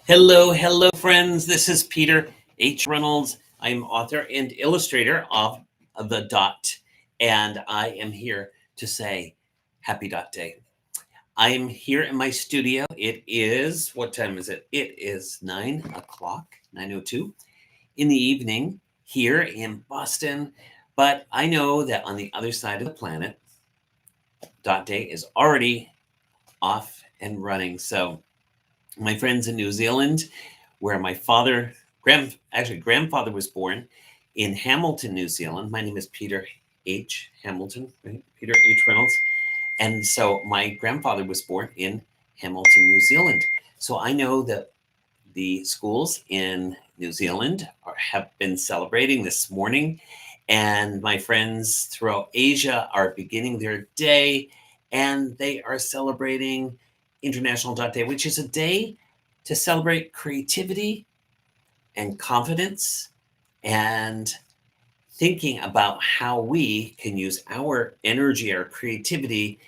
Hello, friends. This is Peter H. Reynolds. I'm author and illustrator of The Dot, and I am here to say Happy Dot Day. I am here in my studio. It is, what time is it? It is 9 o'clock, 9:02 in the evening here in Boston, but I know that on the other side of the planet, Dot Day is already off and running. So my friends in New Zealand, where my grandfather was born in Hamilton, New Zealand. My name is Peter H. Hamilton, right? Peter H. Reynolds. And so my grandfather was born in Hamilton, New Zealand. So I know that the schools in New Zealand have been celebrating this morning, and my friends throughout Asia are beginning their day, and they are celebrating International Dot Day, which is a day to celebrate creativity and confidence and thinking about how we can use our energy, our creativity,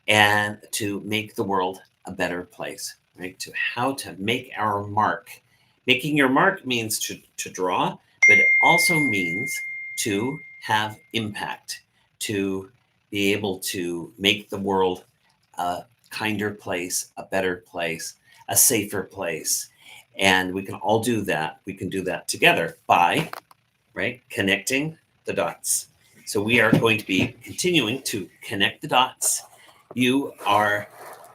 and to make the world a better place, right? To how to make our mark. Making your mark means to draw, but it also means to have impact, to be able to make the world a kinder place, a better place, a safer place. And we can all do that. We can do that together by, right, connecting the dots. So we are going to be continuing to connect the dots. You are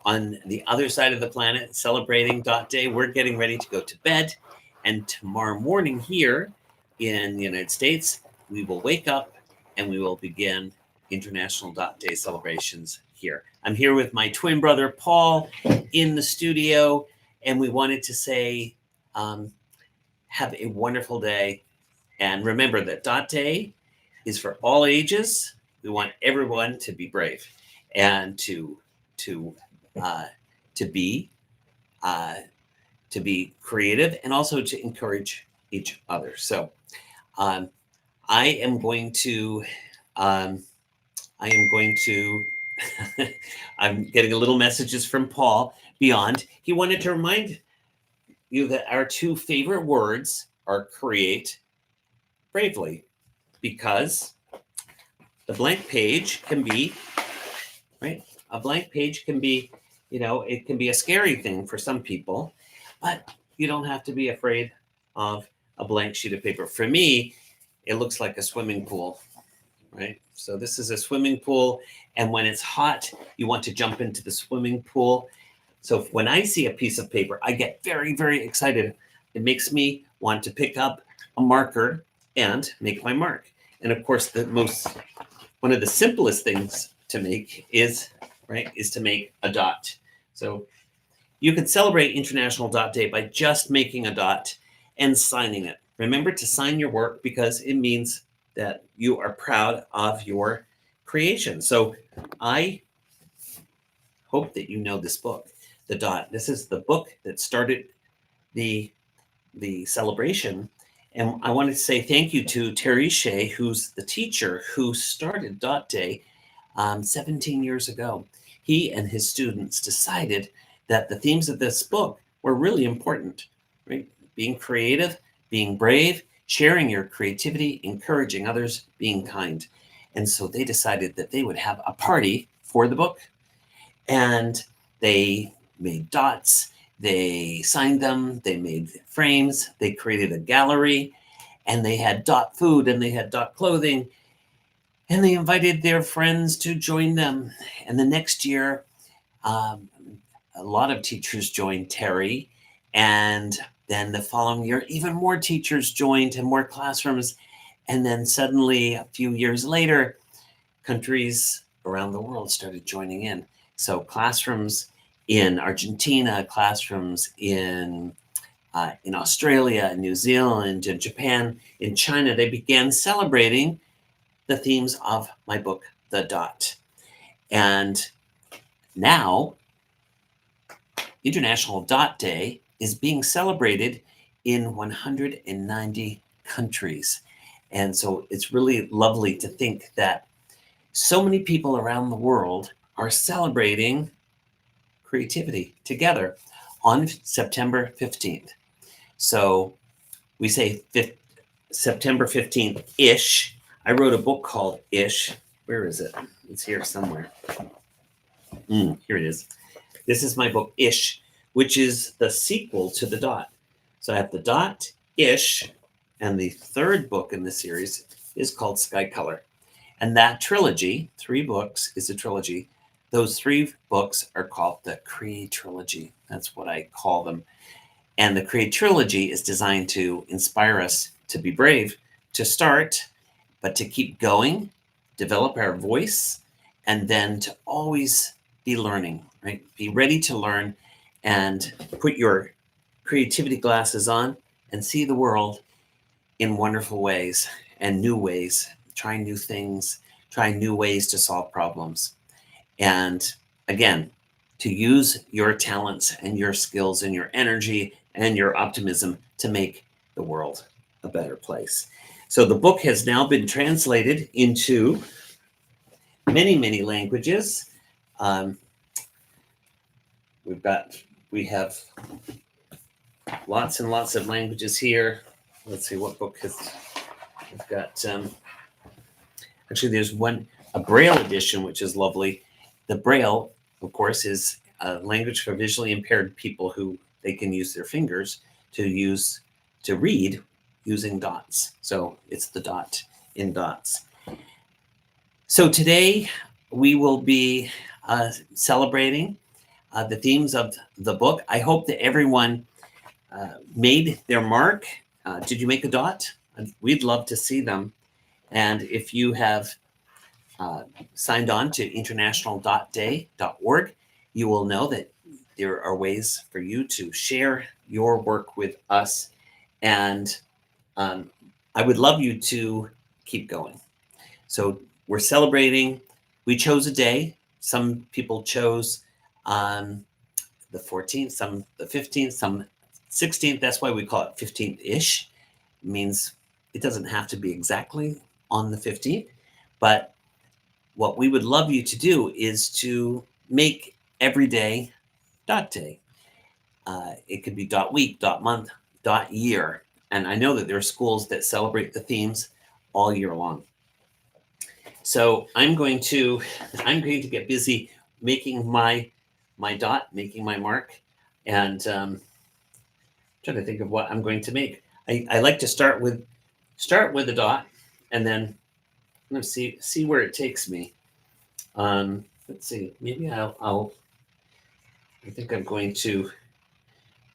on the other side of the planet celebrating Dot Day. We're getting ready to go to bed. And tomorrow morning here in the United States, we will wake up and we will begin International Dot Day celebrations here. I'm here with my twin brother, Paul, in the studio. And we wanted to say, have a wonderful day. And remember that Dot Day is for all ages. We want everyone to be brave and to uh, to be uh, to be creative and also to encourage each other. So um, I am going to um, I am going to I'm getting a little messages from Paul Beyond. He wanted to remind you that our two favorite words are create bravely, because the blank page can be, right? A blank page can be, it can be a scary thing for some people, but you don't have to be afraid of a blank sheet of paper. For me, it looks like a swimming pool, right? So this is a swimming pool, and when it's hot, you want to jump into the swimming pool. So when I see a piece of paper, I get very, very excited. It makes me want to pick up a marker and make my mark. And of course, one of the simplest things to make is to make a dot. So you can celebrate International Dot Day by just making a dot and signing it. Remember to sign your work, because it means that you are proud of your creation. So I hope that you know this book, The Dot. This is the book that started the celebration. And I wanted to say thank you to Terry Shea, who's the teacher who started Dot Day 17 years ago. He and his students decided that the themes of this book were really important, right? Being creative, being brave, sharing your creativity, encouraging others, being kind. And so they decided that they would have a party for the book. And they made dots, they signed them, they made frames, they created a gallery, and they had dot food and they had dot clothing, and they invited their friends to join them. And the next year, a lot of teachers joined Terry, and then the following year, even more teachers joined and more classrooms. And then suddenly, a few years later, countries around the world started joining in. So classrooms in Argentina, classrooms in Australia, New Zealand, in Japan, in China, they began celebrating the themes of my book, The Dot. And now, International Dot Day is being celebrated in 190 countries. And so it's really lovely to think that so many people around the world are celebrating creativity together. on September 15th. So we say September 15th-ish. I wrote a book called Ish. Where is it? It's here somewhere. Here it is. This is my book, Ish, which is the sequel to The Dot. So I have The Dot, Ish, and the third book in the series is called Sky Color. And that trilogy, 3 books, is a trilogy. Those 3 books are called the Create Trilogy. That's what I call them. And the Create Trilogy is designed to inspire us to be brave, to start, but to keep going, develop our voice, and then to always be learning, right? Be ready to learn and put your creativity glasses on and see the world in wonderful ways and new ways. Try new things, try new ways to solve problems. And again, to use your talents and your skills and your energy and your optimism to make the world a better place. So the book has now been translated into many, many languages. We have lots and lots of languages here. Let's see what book has. We've got actually there's a Braille edition, which is lovely. The Braille, of course, is a language for visually impaired people who they can use their fingers to read using dots. So it's the dot in dots. So today we will be celebrating the themes of the book. I hope that everyone made their mark. Did you make a dot? We'd love to see them. And if you have signed on to international.day.org, you will know that there are ways for you to share your work with us. And I would love you to keep going. So we're celebrating. We chose a day. Some people chose the 14th, some the 15th, some 16th. That's why we call it 15th-ish. It means it doesn't have to be exactly on the 15th, but what we would love you to do is to make every day dot day. It could be dot week, dot month, dot year. And I know that there are schools that celebrate the themes all year long. So I'm going to get busy making my dot, making my mark, and trying to think of what I'm going to make. I like to start with a dot, and then I'm going to see where it takes me. Let's see. Maybe I'll. I think I'm going to. Do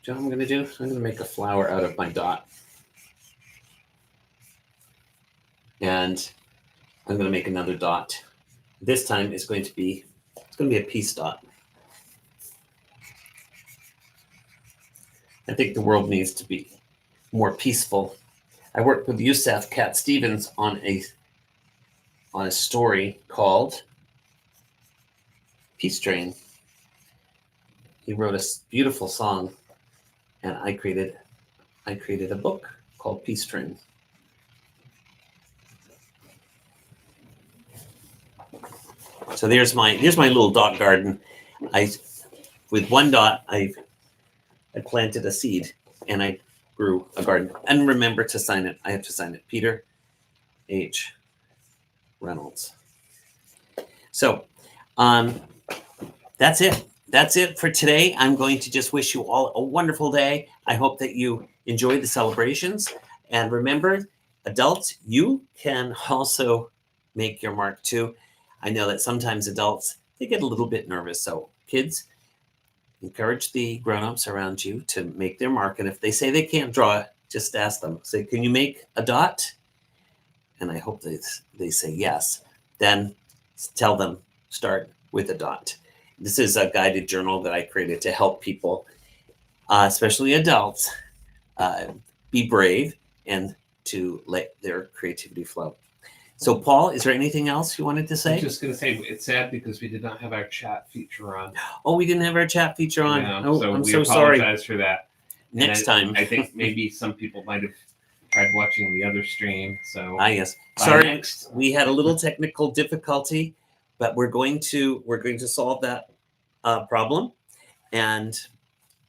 you know what I'm going to do? I'm going to make a flower out of my dot, and I'm going to make another dot. This time it's going to be a peace dot. I think the world needs to be more peaceful. I worked with Yusef Cat Stevens on a story called Peace Train. He wrote a beautiful song, and I created a book called Peace Train. So there's my little dot garden. With one dot I planted a seed and I grew a garden. And remember to sign it. I have to sign it. Peter H. Reynolds. So that's it. That's it for today. I'm going to just wish you all a wonderful day. I hope that you enjoy the celebrations. And remember, adults, you can also make your mark too. I know that sometimes adults, they get a little bit nervous. So kids, encourage the grown-ups around you to make their mark. And if they say they can't draw, just ask them. Say, can you make a dot? And I hope they say yes. Then tell them, start with a dot. This is a guided journal that I created to help people, especially adults, be brave and to let their creativity flow. So, Paul, is there anything else you wanted to say? I'm just going to say it's sad because we did not have our chat feature on. Oh, we didn't have our chat feature on. Yeah, oh, so I'm we so sorry. apologize for that. Next time. I think maybe some people might have tried watching the other stream. So yes. Sorry, we had a little technical difficulty, but we're going to solve that problem, and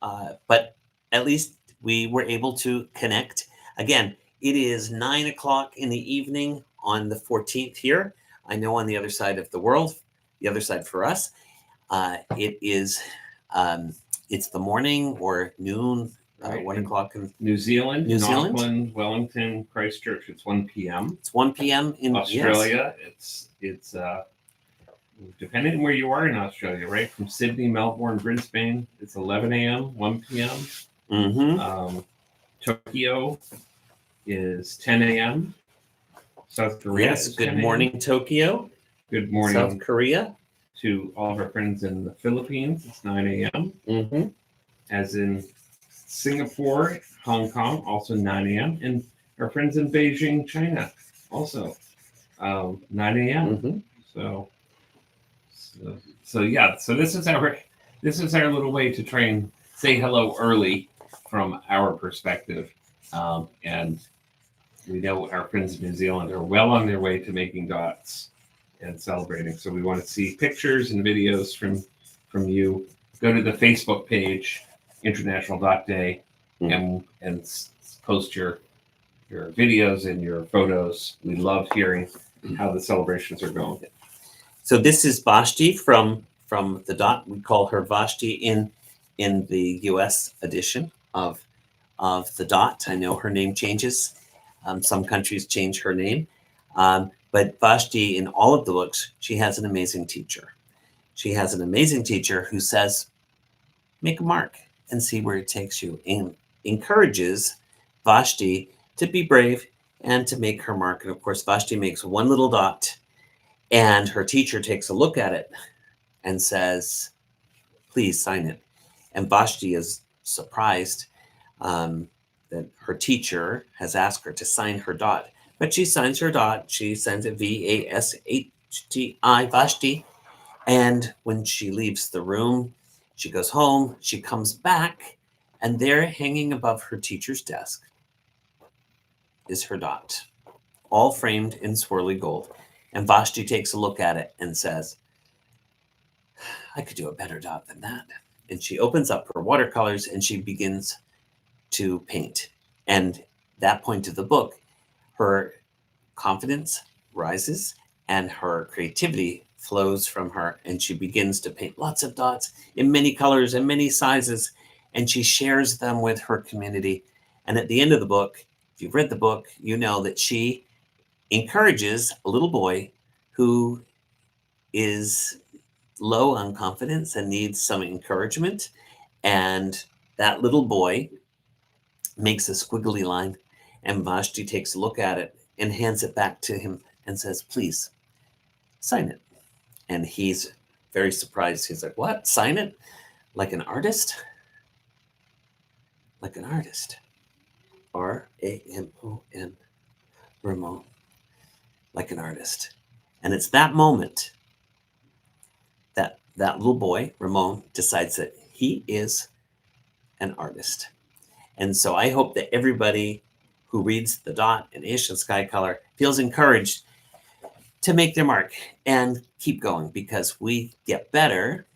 But at least we were able to connect. Again, it is 9 o'clock in the evening on the 14th here. I know on the other side of the world, the other side for us, it is it's the morning or noon, Right. 1 o'clock in New Zealand, New Zealand? Auckland, Wellington, Christchurch. It's 1 p.m. It's 1 p.m. in yes. Australia. It's depending on where you are in Australia, right? From Sydney, Melbourne, Brisbane, it's 11 a.m., 1 p.m. Mm-hmm. Tokyo is 10 a.m. South Korea Yes. is Good 10 a.m. morning, Tokyo. Good morning, South Korea. to all of our friends in the Philippines. It's 9 a.m. Mm-hmm. As in Singapore, Hong Kong, also 9 a.m. And our friends in Beijing, China, also 9 a.m. Mm-hmm. So yeah. So this is our little way to try and say hello early from our perspective, and we know our friends in New Zealand are well on their way to making dots and celebrating. So we want to see pictures and videos from you. Go to the Facebook page, International Dot Day, and post your videos and your photos. We love hearing how the celebrations are going. So this is Vashti from the Dot. We call her Vashti in the U.S. edition of the Dot. I know her name changes. Some countries change her name, but Vashti in all of the books, she has an amazing teacher. She has an amazing teacher who says, "Make a mark and see where it takes you," and encourages Vashti to be brave and to make her mark. And of course, Vashti makes one little dot. And her teacher takes a look at it and says, "Please sign it." And Vashti is surprised that her teacher has asked her to sign her dot. But she signs her dot. She signs it Vashti, Vashti. And when she leaves the room, she goes home, she comes back, and there hanging above her teacher's desk is her dot, all framed in swirly gold. And Vashti takes a look at it and says, "I could do a better dot than that." And she opens up her watercolors and she begins to paint. And that point of the book, her confidence rises and her creativity flows from her. And she begins to paint lots of dots in many colors and many sizes. And she shares them with her community. And at the end of the book, if you've read the book, you know that she encourages a little boy who is low on confidence and needs some encouragement. And that little boy makes a squiggly line, and Vashti takes a look at it and hands it back to him and says, "Please sign it." And he's very surprised. He's like, "What? Sign it? Like an artist?" Like an artist. Ramon. Ramon. Like an artist. And it's that moment that that little boy, Ramon, decides that he is an artist. And so I hope that everybody who reads The Dot and Ish and Sky Color feels encouraged to make their mark and keep going, because we get better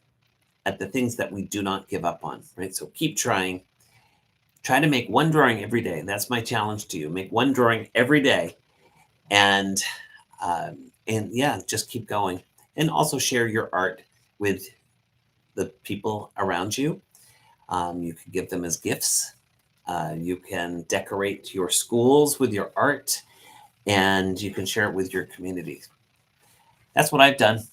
at the things that we do not give up on, right? So keep trying. Try to make one drawing every day. That's my challenge to you. Make one drawing every day. And yeah, just keep going. And also share your art with the people around you. You can give them as gifts. You can decorate your schools with your art, and you can share it with your community. That's what I've done.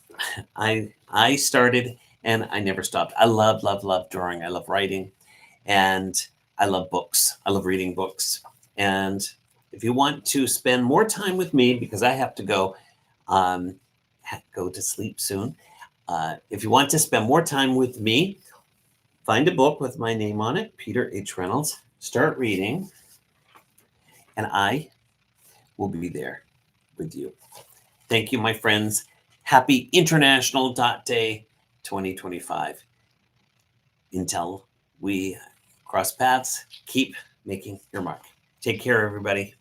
I started and I never stopped. I love drawing. I love writing, and I love books. I love reading books. And if you want to spend more time with me, because I have to go to sleep soon. If you want to spend more time with me, find a book with my name on it, Peter H. Reynolds. Start reading, and I will be there with you. Thank you, my friends. Happy International Dot Day 2025. Until we cross paths, keep making your mark. Take care, everybody.